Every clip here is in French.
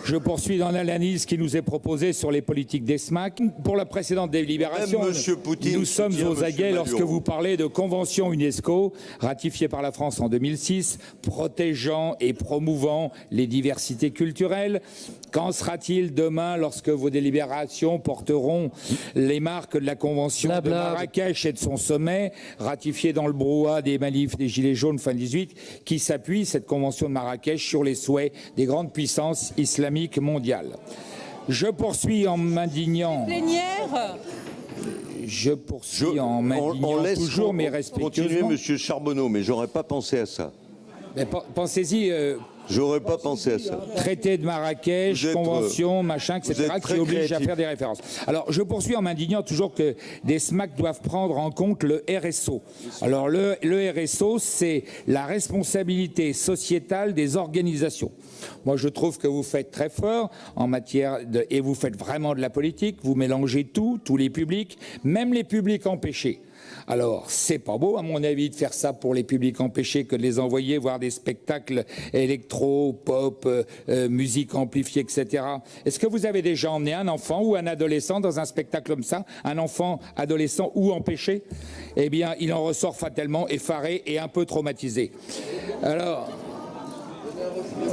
Je poursuis dans l'analyse qui nous est proposée sur les politiques des SMAC. Pour la précédente délibération, nous sommes aux aguets lorsque vous parlez de convention UNESCO ratifiée par la France en 2006, protégeant et promouvant les diversités culturelles. Qu'en sera-t-il demain lorsque vos délibérations porteront les marques de la convention de Marrakech et de son sommet, ratifiée dans le brouhaha des manifs des Gilets jaunes fin 18, qui s'appuie, cette convention de Marrakech, sur les souhaits des grandes puissances islamiques mondiale. Je poursuis en m'indignant. Je poursuis en m'indignant toujours, mais respectueusement. Continuez, Monsieur Charbonneau, mais j'aurais pas pensé à ça. Pensez-y. J'aurais pas pensé à ça. Traité de Marrakech, convention, machin, etc., qui oblige à faire des références. Alors, je poursuis en m'indignant toujours que des SMAC doivent prendre en compte le RSO. Alors, le RSO, c'est la responsabilité sociétale des organisations. Moi, je trouve que vous faites très fort en matière de... Et vous faites vraiment de la politique, vous mélangez tous les publics, même les publics empêchés. Alors, c'est pas beau, à mon avis, de faire ça pour les publics empêchés que de les envoyer voir des spectacles électro, pop, musique amplifiée, etc. Est-ce que vous avez déjà emmené un enfant ou un adolescent dans un spectacle comme ça, un enfant, adolescent ou empêché? Eh bien, il en ressort fatalement effaré et un peu traumatisé. Alors...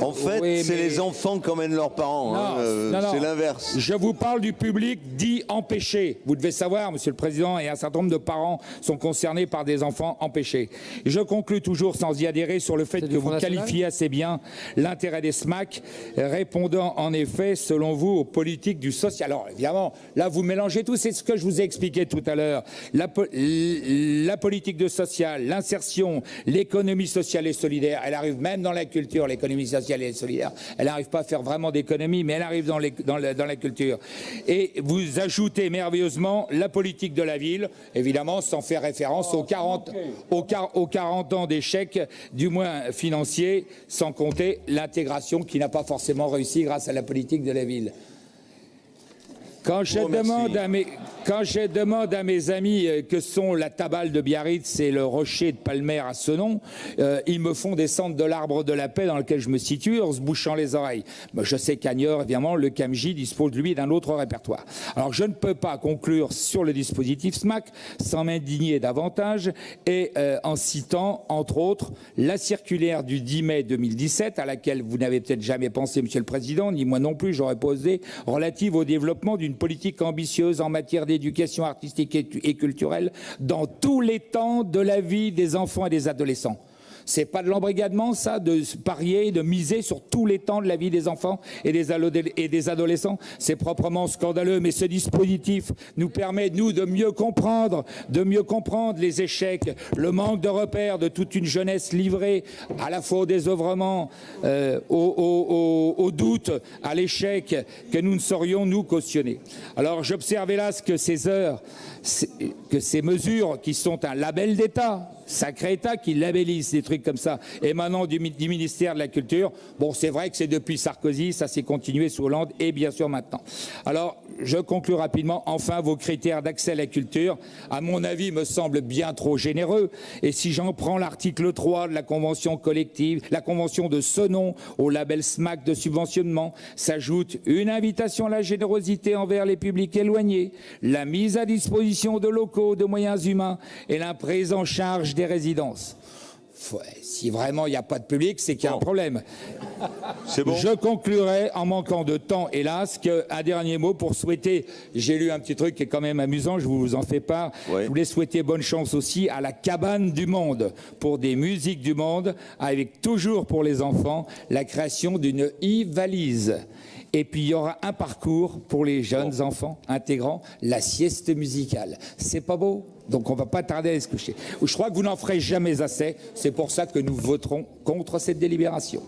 En fait, oui, c'est les enfants qui emmènent leurs parents. Non, c'est l'inverse. Je vous parle du public dit empêché. Vous devez savoir, Monsieur le Président, et un certain nombre de parents sont concernés par des enfants empêchés. Je conclus toujours sans y adhérer sur le fait que vous qualifiez assez bien l'intérêt des SMAC, répondant en effet, selon vous, aux politiques du social. Alors, évidemment, là, vous mélangez tout. C'est ce que je vous ai expliqué tout à l'heure. La politique de social, l'insertion, l'économie sociale et solidaire, elle arrive même dans la culture, l'économie sociale et solidaire. Elle n'arrive pas à faire vraiment d'économie, mais elle arrive dans la culture. Et vous ajoutez merveilleusement la politique de la ville, évidemment, sans faire référence aux 40 ans d'échecs, du moins financiers, sans compter l'intégration qui n'a pas forcément réussi grâce à la politique de la ville. Quand je demande à mes amis que sont la Tabale de Biarritz et le Rocher de Palmer à Senon, ils me font descendre de l'arbre de la paix dans lequel je me situe en se bouchant les oreilles. Mais je sais qu'à Niort, évidemment, le CAMJ dispose, lui, d'un autre répertoire. Alors, je ne peux pas conclure sur le dispositif SMAC sans m'indigner davantage et en citant, entre autres, la circulaire du 10 mai 2017, à laquelle vous n'avez peut-être jamais pensé, Monsieur le Président, ni moi non plus, j'aurais posé, relative au développement d'une politique ambitieuse en matière d'éducation artistique et culturelle dans tous les temps de la vie des enfants et des adolescents. C'est pas de l'embrigadement, ça, de parier, de miser sur tous les temps de la vie des enfants et des adolescents? C'est proprement scandaleux, mais ce dispositif nous permet, nous, de mieux comprendre les échecs, le manque de repères de toute une jeunesse livrée à la fois au désœuvrement, au doute, à l'échec, que nous ne saurions nous cautionner. Alors j'observe hélas que ces mesures qui sont un label d'État, sacré État qui labellise des trucs comme ça, émanant du ministère de la Culture. Bon, c'est vrai que c'est depuis Sarkozy, ça s'est continué sous Hollande et bien sûr maintenant. Alors, je conclus rapidement. Enfin, vos critères d'accès à la culture, à mon avis, me semblent bien trop généreux. Et si j'en prends l'article 3 de la convention collective, la convention de Senon au label SMAC de subventionnement, s'ajoute une invitation à la générosité envers les publics éloignés, la mise à disposition de locaux, de moyens humains et la prise en charge des résidences. Si vraiment il n'y a pas de public, c'est qu'il y a un problème. C'est bon. Je conclurai en manquant de temps, hélas, qu'un dernier mot pour souhaiter, j'ai lu un petit truc qui est quand même amusant, je vous en fais part, Je voulais souhaiter bonne chance aussi à la Cabane du Monde, pour des musiques du monde, avec toujours pour les enfants, la création d'une e-valise. Et puis il y aura un parcours pour les jeunes enfants intégrant la sieste musicale. C'est pas beau? Donc on ne va pas tarder à aller se coucher. Je crois que vous n'en ferez jamais assez. C'est pour ça que nous voterons contre cette délibération.